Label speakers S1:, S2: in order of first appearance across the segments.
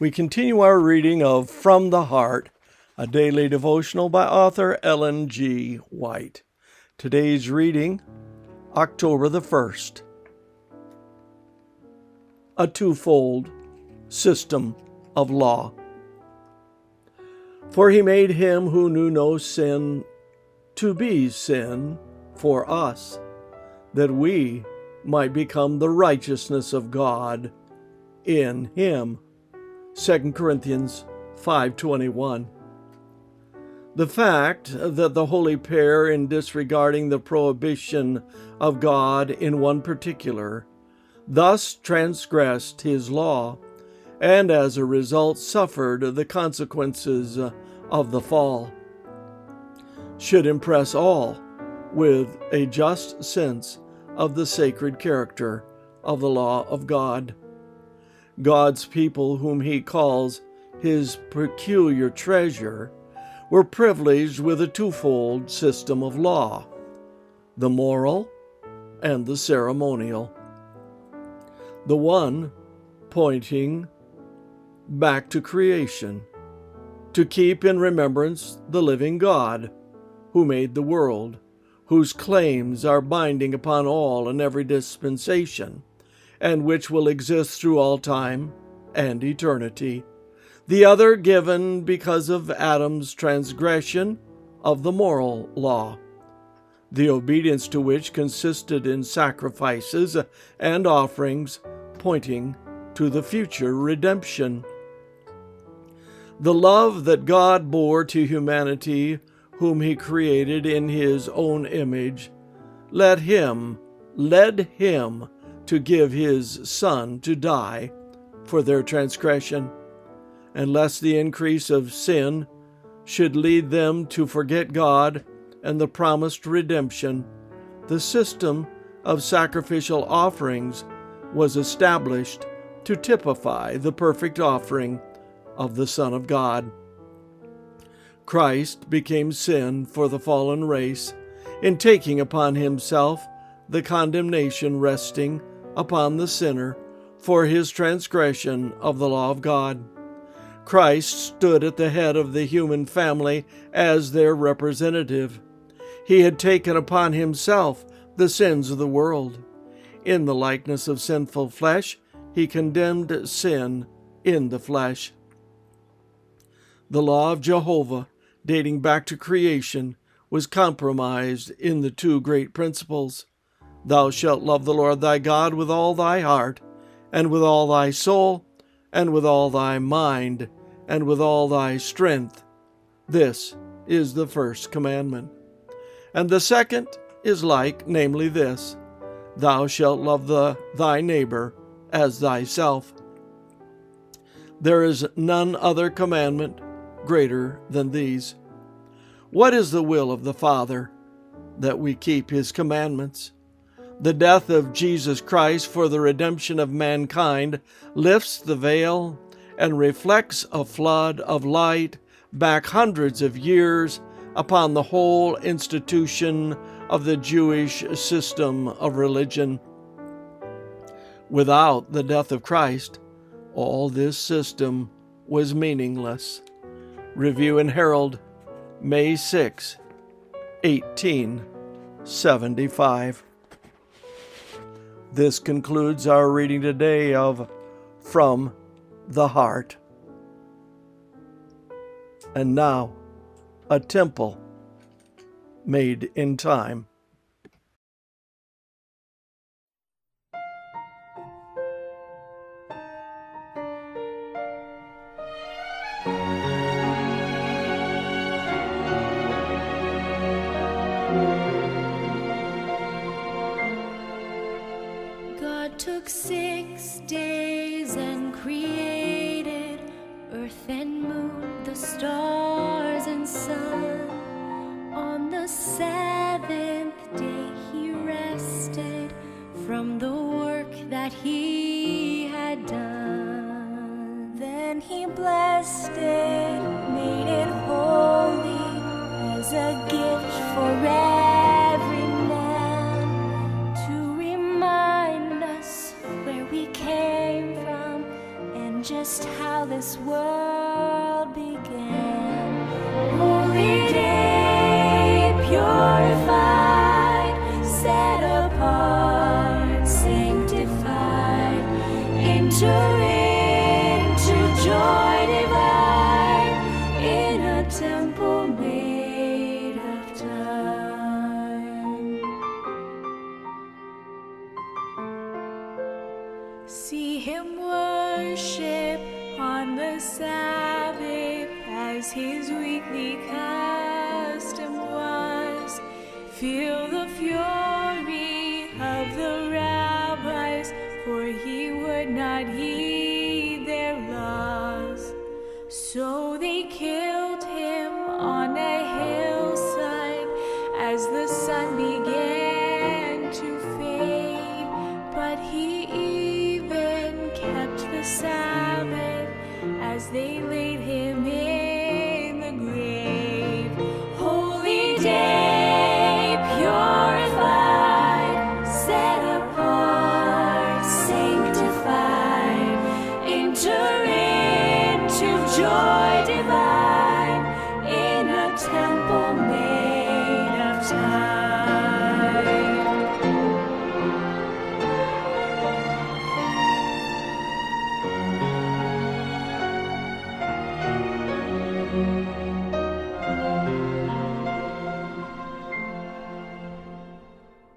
S1: We continue our reading of From the Heart, a daily devotional by author Ellen G. White. Today's reading, October the 1st. A twofold system of law. For he made him who knew no sin to be sin for us, that we might become the righteousness of God in him. 2 Corinthians 5:21. The fact that the holy pair, in disregarding the prohibition of God in one particular, thus transgressed his law, and as a result suffered the consequences of the fall, should impress all with a just sense of the sacred character of the law of God. God's people, whom he calls his peculiar treasure, were privileged with a twofold system of law, the moral and the ceremonial. The one pointing back to creation, to keep in remembrance the living God who made the world, whose claims are binding upon all and every dispensation, and which will exist through all time and eternity. The other given because of Adam's transgression of the moral law, the obedience to which consisted in sacrifices and offerings pointing to the future redemption. The love that God bore to humanity, whom he created in his own image, led him to give his Son to die for their transgression, and lest the increase of sin should lead them to forget God and the promised redemption, the system of sacrificial offerings was established to typify the perfect offering of the Son of God. Christ became sin for the fallen race in taking upon himself the condemnation resting upon the sinner for his transgression of the law of God. Christ stood at the head of the human family as their representative. He had taken upon himself the sins of the world. In the likeness of sinful flesh, he condemned sin in the flesh. The law of Jehovah, dating back to creation, was compromised in the two great principles. Thou shalt love the Lord thy God with all thy heart, and with all thy soul, and with all thy mind, and with all thy strength. This is the first commandment. And the second is like, namely this, Thou shalt love thy neighbor as thyself. There is none other commandment greater than these. What is the will of the Father? That we keep his commandments. The death of Jesus Christ for the redemption of mankind lifts the veil and reflects a flood of light back hundreds of years upon the whole institution of the Jewish system of religion. Without the death of Christ, all this system was meaningless. Review and Herald, May 6, 1875. This concludes our reading today of From the Heart. And now, a temple made in time.
S2: God took 6 days and created earth and moon, the stars and sun. On the 7th day he rested from the work that he had done. Then he blessed it, made it holy as a gift for every man, to remind us where we came from and just just how this world began. Holy day, purified, set apart, sanctified, enter into joy divine in a temple made of time. See him worship on the Sabbath as his weekly custom was. Feel the fury of the rabbis, for he would not heed their laws. So they killed him on a hillside as the sun began to fade. But he even kept the Sabbath as they laid him in the grave. Holy day, purified, set apart, sanctified, enter into joy divine in a temple made of time.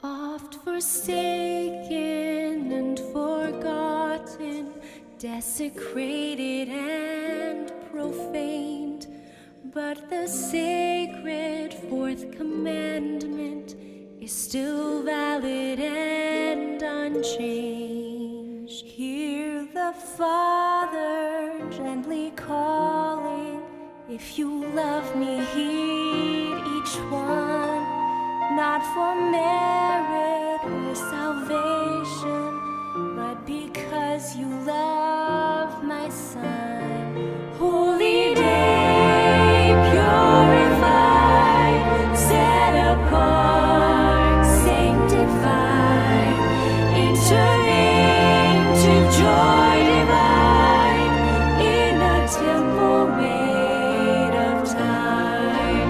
S2: Oft forsaken and forgotten, desecrated and profaned, but the sacred fourth commandment is still valid and unchanged. Hear the Father gently calling, if you love me, heed each one, not for merit or salvation, but because you love my Son. Holy day, purified, set apart, sanctified, enter into joy divine in a temple made of time.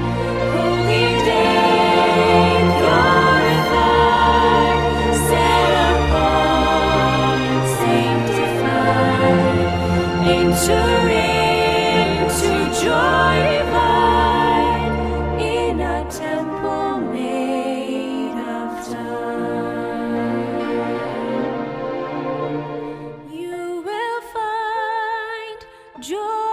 S2: Holy day, purified, set apart, sanctified, enter into joy divine in a temple made of time. You will find joy